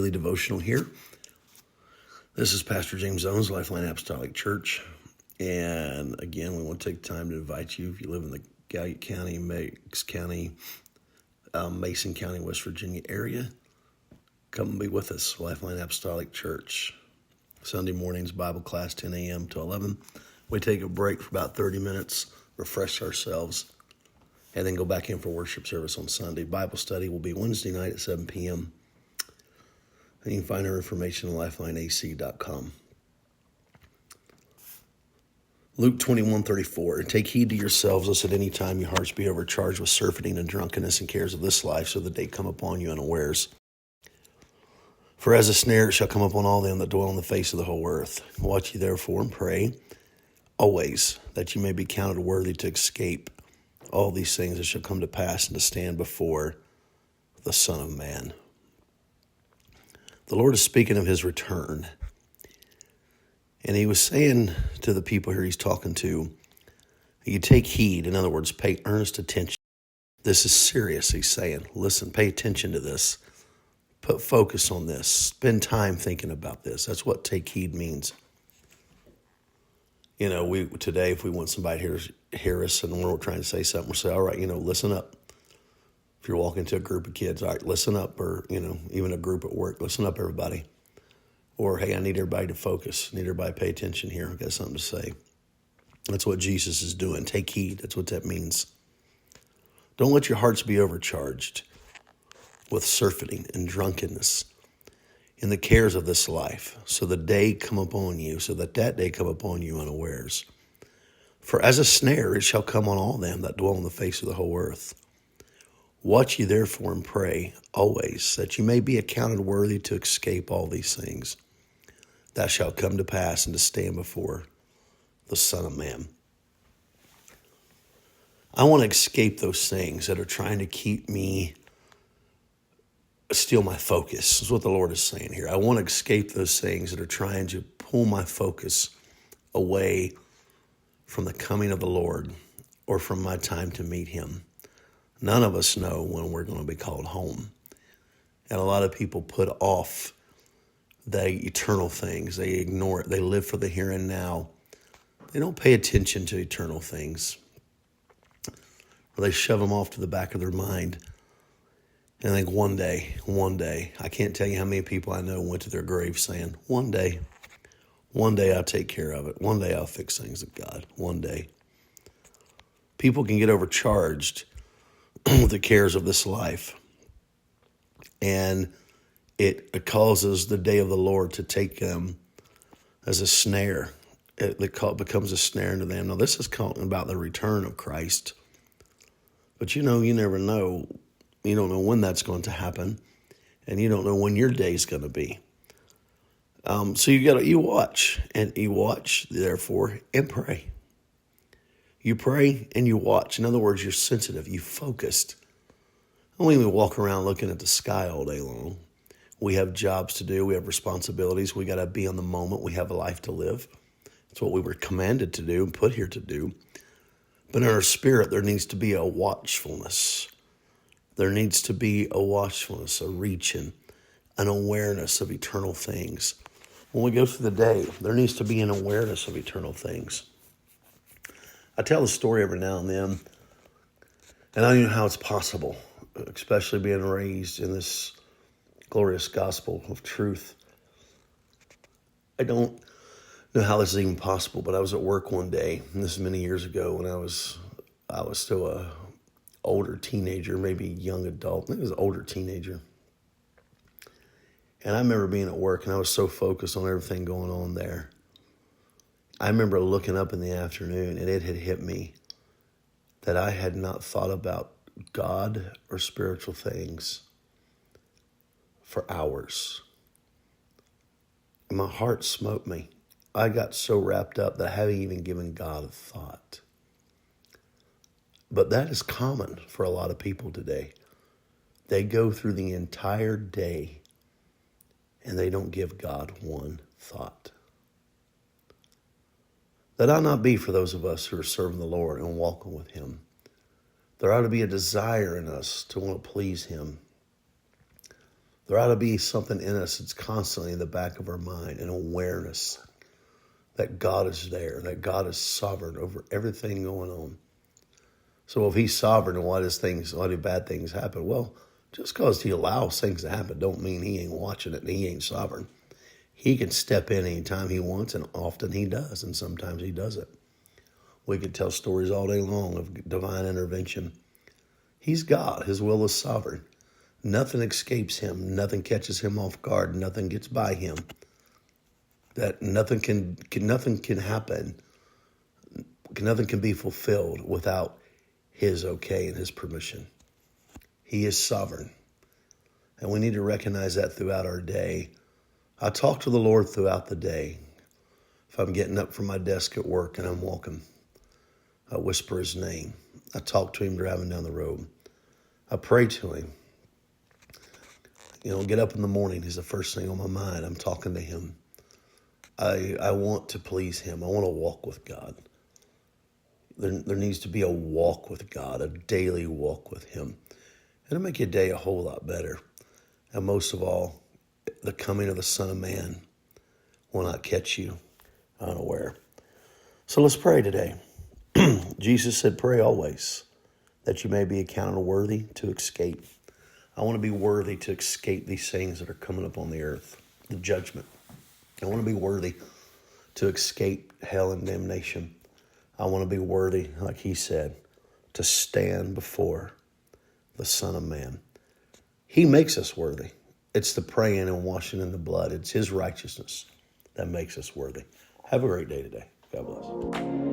daily devotional here. This is Pastor James Owens, LifeLine Apostolic Church. And again, we want to take time to invite you, if you live in the Gallup County, Meigs County, Mason County, West Virginia area, come and be with us, LifeLine Apostolic Church. Sunday mornings, Bible class, 10 a.m. to 11. We take a break for about 30 minutes, refresh ourselves, and then go back in for worship service on Sunday. Bible study will be Wednesday night at 7 p.m. And you can find our information on lifelineac.com. Luke 21:34. Take heed to yourselves, lest at any time your hearts be overcharged with surfeiting and drunkenness and cares of this life, so the day come upon you unawares. For as a snare it shall come upon all them that dwell on the face of the whole earth. Watch ye therefore and pray always, that you may be counted worthy to escape all these things that shall come to pass and to stand before the Son of Man. The Lord is speaking of his return. And he was saying to the people here he's talking to, you take heed, in other words, pay earnest attention. This is serious, he's saying. Listen, pay attention to this. Put focus on this. Spend time thinking about this. That's what take heed means. You know, today, if we want somebody to hear us and we're trying to say something, we'll say, all right, listen up. If you're walking to a group of kids, all right, listen up. Or, even a group at work, listen up, everybody. Or, hey, I need everybody to focus. I need everybody to pay attention here. I've got something to say. That's what Jesus is doing. Take heed. That's what that means. Don't let your hearts be overcharged with surfeiting and drunkenness in the cares of this life, so the day come upon you, so that day come upon you unawares. For as a snare it shall come on all them that dwell on the face of the whole earth. Watch ye therefore and pray always, that you may be accounted worthy to escape all these things that shall come to pass and to stand before the Son of Man. I want to escape those things that are trying to keep me, steal my focus. That's what the Lord is saying here. I want to escape those things that are trying to pull my focus away from the coming of the Lord or from my time to meet him. None of us know when we're going to be called home. And a lot of people put off the eternal things. They ignore it. They live for the here and now. They don't pay attention to eternal things. Or they shove them off to the back of their mind. And I think one day, I can't tell you how many people I know went to their grave saying, one day I'll take care of it. One day I'll fix things with God. One day. People can get overcharged with the cares of this life. And it causes the day of the Lord to take them as a snare. It becomes a snare into them. Now, this is talking about the return of Christ. But you never know. You don't know when that's going to happen, and you don't know when your day's going to be. So you watch, therefore, and pray. You pray and you watch. In other words, you're sensitive. You focused. Don't even walk around looking at the sky all day long. We have jobs to do. We have responsibilities. We got to be on the moment. We have a life to live. That's what we were commanded to do and put here to do. But in our spirit, there needs to be a watchfulness. There needs to be a watchfulness, a reaching, an awareness of eternal things. When we go through the day, there needs to be an awareness of eternal things. I tell the story every now and then, and I don't know how it's possible, especially being raised in this glorious gospel of truth. I don't know how this is even possible, but I was at work one day, and this is many years ago when I was still a older teenager, maybe young adult. I think it was an older teenager. And I remember being at work and I was so focused on everything going on there. I remember looking up in the afternoon and it had hit me that I had not thought about God or spiritual things for hours. And my heart smote me. I got so wrapped up that I haven't even given God a thought. But that is common for a lot of people today. They go through the entire day and they don't give God one thought. That ought not be for those of us who are serving the Lord and walking with him. There ought to be a desire in us to want to please him. There ought to be something in us that's constantly in the back of our mind, an awareness that God is there, that God is sovereign over everything going on. So if he's sovereign and why do bad things happen? Well, just because he allows things to happen don't mean he ain't watching it and he ain't sovereign. He can step in anytime he wants, and often he does, and sometimes he doesn't. We could tell stories all day long of divine intervention. He's God. His will is sovereign. Nothing escapes him. Nothing catches him off guard. Nothing gets by him. That nothing can happen. Nothing can be fulfilled without his okay and his permission. He is sovereign. And we need to recognize that throughout our day. I talk to the Lord throughout the day. If I'm getting up from my desk at work and I'm walking, I whisper his name. I talk to him driving down the road. I pray to him. Get up in the morning is the first thing on my mind. I'm talking to him. I want to please him. I want to walk with God. There needs to be a walk with God, a daily walk with him. It'll make your day a whole lot better. And most of all, the coming of the Son of Man will not catch you unaware. So let's pray today. Jesus said, pray always that you may be accounted worthy to escape. I want to be worthy to escape these things that are coming up on the earth, the judgment. I want to be worthy to escape hell and damnation. I want to be worthy, like he said, to stand before the Son of Man. He makes us worthy. It's the praying and washing in the blood. It's his righteousness that makes us worthy. Have a great day today. God bless.